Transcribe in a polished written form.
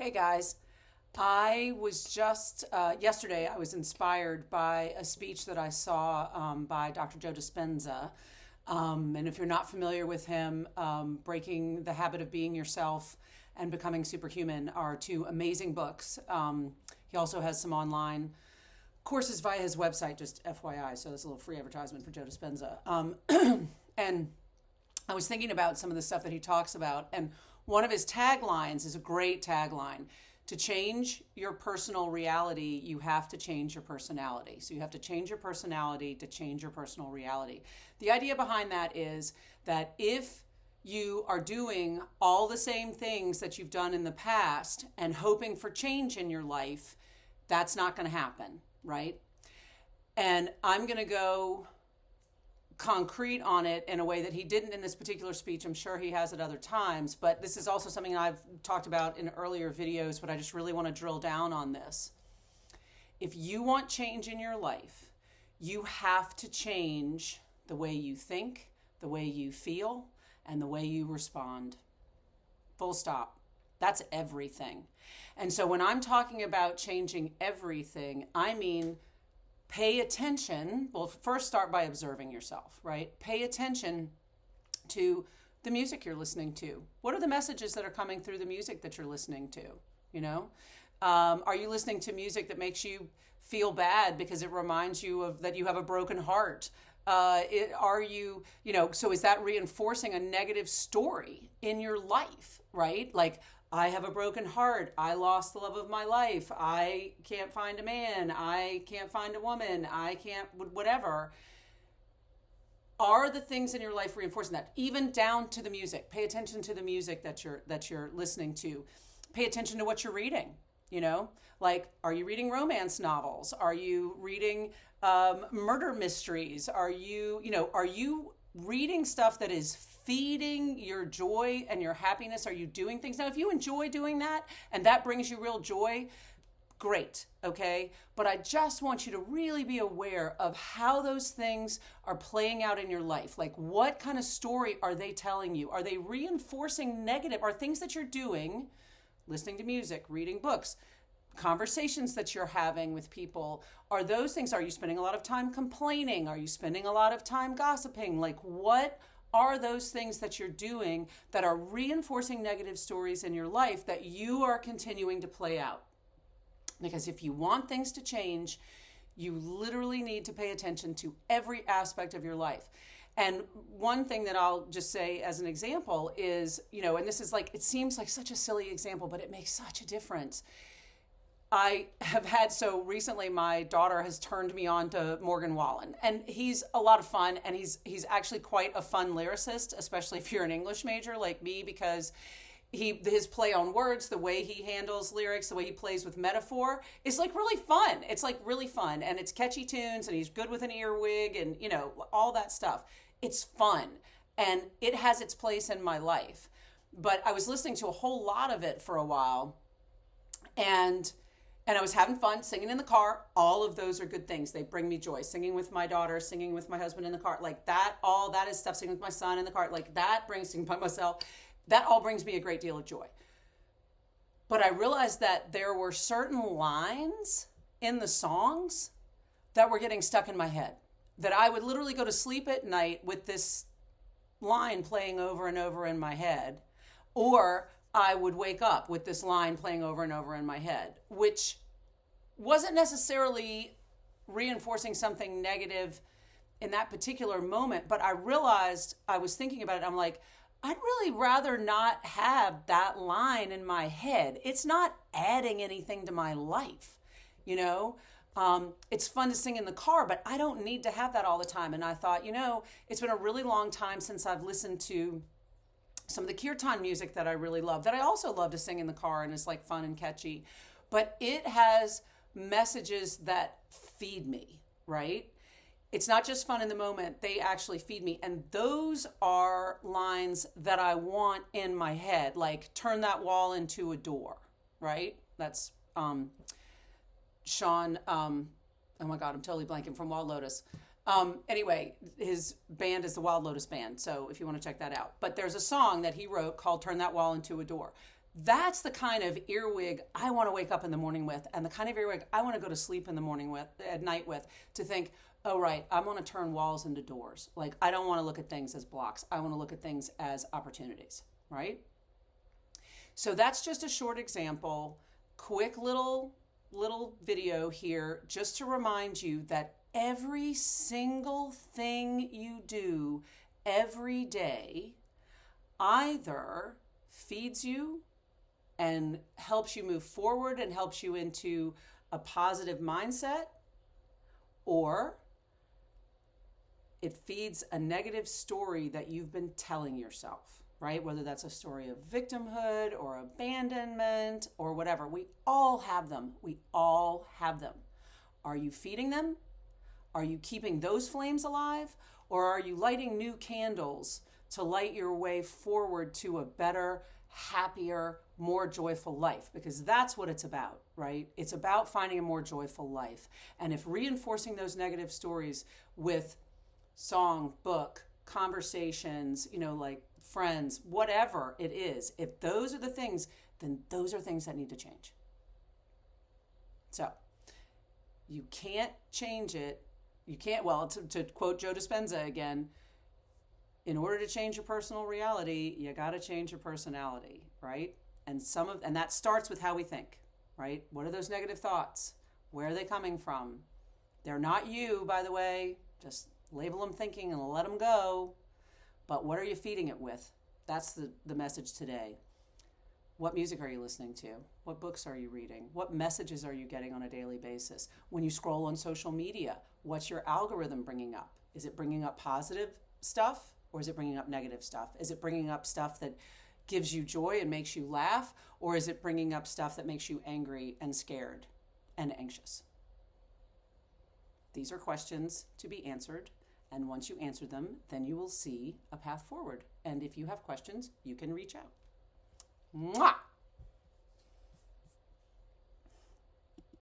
Hey guys, I was just yesterday. I was inspired by a speech that I saw by Dr. Joe Dispenza. And if you're not familiar with him, Breaking the Habit of Being Yourself and Becoming Superhuman are two amazing books. He also has some online courses via his website, just FYI. So that's a little free advertisement for Joe Dispenza. And I was thinking about some of the stuff that he talks about, and one of his taglines is a great tagline. To change your personal reality, you have to change your personality. So you have to change your personality to change your personal reality. The idea behind that is that if you are doing all the same things that you've done in the past and hoping for change in your life, that's not going to happen, right? And I'm going to go concrete on it in a way that he didn't in this particular speech. I'm sure he has at other times, but this is also something I've talked about in earlier videos, but I just really want to drill down on this. If you want change in your life, you have to change the way you think, the way you feel, and the way you respond. Full stop. That's everything. And so when I'm talking about changing everything, I mean pay attention. Well, first start by observing yourself, right? Pay attention to the music you're listening to. What are the messages that are coming through the music that you're listening to? You know, are you listening to music that makes you feel bad because it reminds you of that you have a broken heart? So is that reinforcing a negative story in your life, right? Like, I have a broken heart. I lost the love of my life. I can't find a man. I can't find a woman. I can't, whatever. Are the things in your life reinforcing that? Even down to the music. Pay attention to the music that you're listening to. Pay attention to what you're reading. You know, like, are you reading romance novels? Are you reading murder mysteries? Are you reading stuff that is feeding your joy and your happiness? Are you doing things? Now, if you enjoy doing that and that brings you real joy, great, okay? But I just want you to really be aware of how those things are playing out in your life. Like, what kind of story are they telling you? Are they reinforcing negative? Are things that you're doing, listening to music, reading books, conversations that you're having with people, are those things, are you spending a lot of time complaining? Are you spending a lot of time gossiping? Like, what are those things that you're doing that are reinforcing negative stories in your life that you are continuing to play out? Because if you want things to change, you literally need to pay attention to every aspect of your life. And one thing that I'll just say as an example is, and this is like, it seems like such a silly example, but it makes such a difference. I have had, so recently my daughter has turned me on to Morgan Wallen, and he's a lot of fun, and he's actually quite a fun lyricist, especially if you're an English major like me, because his play on words, the way he handles lyrics, the way he plays with metaphor is like really fun. It's like really fun, and it's catchy tunes, and he's good with an earwig, and all that stuff. It's fun, and it has its place in my life. But I was listening to a whole lot of it for a while, and I was having fun singing in the car. All of those are good things. They bring me joy. Singing with my daughter, singing with my husband in the car, like that, all that is stuff. Singing with my son in the car, like that brings, singing by myself, that all brings me a great deal of joy. But I realized that there were certain lines in the songs that were getting stuck in my head, that I would literally go to sleep at night with this line playing over and over in my head, or I would wake up with this line playing over and over in my head, which wasn't necessarily reinforcing something negative in that particular moment. But I realized, I was thinking about it, I'm like, I'd really rather not have that line in my head. It's not adding anything to my life, It's fun to sing in the car, but I don't need to have that all the time. And I thought, it's been a really long time since I've listened to some of the kirtan music that I really love, that I also love to sing in the car and is like fun and catchy, but it has messages that feed me, right? It's not just fun in the moment, they actually feed me. And those are lines that I want in my head, like turn that wall into a door, right? That's Sean, oh my God, I'm totally blanking, from Wild Lotus. Anyway, his band is the Wild Lotus Band, so if you want to check that out. But there's a song that he wrote called Turn That Wall Into a Door. That's the kind of earwig I want to wake up in the morning with, and the kind of earwig I want to go to sleep in the morning with, at night with, to think, oh, right, I want to turn walls into doors. Like, I don't want to look at things as blocks. I want to look at things as opportunities, right? So that's just a short example, quick little video here, just to remind you that every single thing you do every day either feeds you and helps you move forward and helps you into a positive mindset, or it feeds a negative story that you've been telling yourself, right? Whether that's a story of victimhood or abandonment or whatever. We all have them. We all have them. Are you feeding them? Are you keeping those flames alive? Or are you lighting new candles to light your way forward to a better, happier, more joyful life? Because that's what it's about, right? It's about finding a more joyful life. And if reinforcing those negative stories with song, book, conversations, like friends, whatever it is, if those are the things, then those are things that need to change. So you can't change it. You can't, well, to quote Joe Dispenza again, in order to change your personal reality, you got to change your personality, right? And that starts with how we think, right? What are those negative thoughts? Where are they coming from? They're not you, by the way. Just label them thinking and let them go. But what are you feeding it with? That's the message today. What music are you listening to? What books are you reading? What messages are you getting on a daily basis? When you scroll on social media, what's your algorithm bringing up? Is it bringing up positive stuff, or is it bringing up negative stuff? Is it bringing up stuff that gives you joy and makes you laugh, or is it bringing up stuff that makes you angry and scared and anxious? These are questions to be answered, and once you answer them, then you will see a path forward. And if you have questions, you can reach out. Mwah!